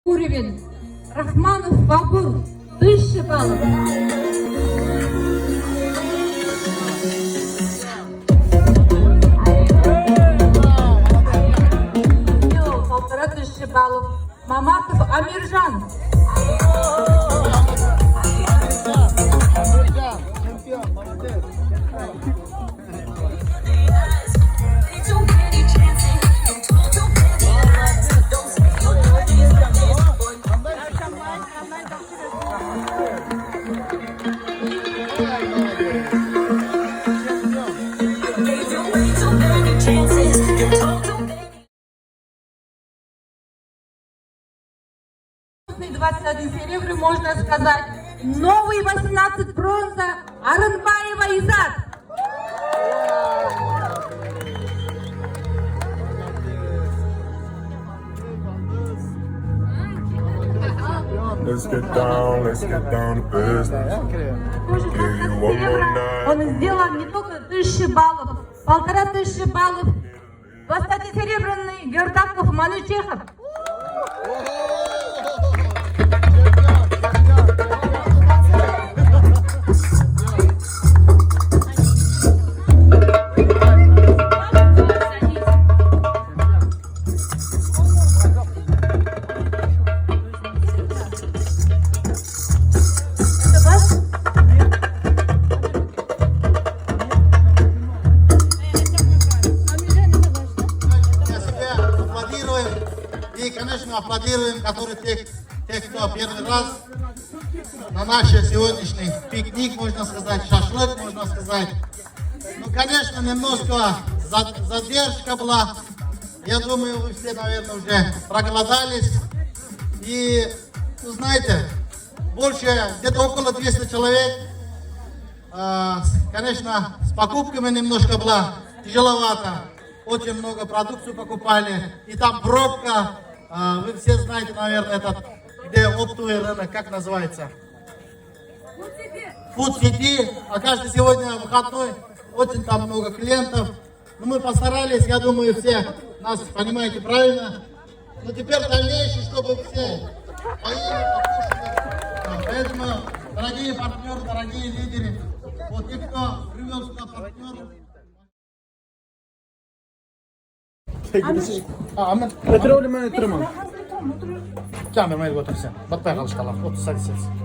Уровень. Рахманов Бабур. 1000 баллов. Милов, 1500 баллов. Маматов Амиржан. Красный 21 серебряный, можно сказать. Новый 18 бронза. Аранбаева Изат. Let's get down to business. Give you one more night. Он сделал не только 1000 баллов, 1500 баллов. 21 серебряный Вердаков Манучехов. И, конечно, аплодируем, которые тех, кто первый раз на наш сегодняшний пикник, можно сказать, шашлык, можно сказать. Ну, конечно, немножко задержка была. Я думаю, вы все, наверное, уже проголодались. И, ну, знаете, больше, где-то около 200 человек. Конечно, с покупками немножко было тяжеловато. Очень много продукцию покупали. И там пробка. Вы все знаете, наверное, этот, где оптовый рынок, как называется? Food City. Оказывается, сегодня выходной. Очень там много клиентов. Но мы постарались, я думаю, все нас понимаете правильно. Но теперь дальнейшее, чтобы все поели, покушали. Поэтому, дорогие партнеры, дорогие лидеры, вот те, кто привел сюда партнеров. Петрович мене тримав. Камера, götürsen. Bak bakalım, 30 садись.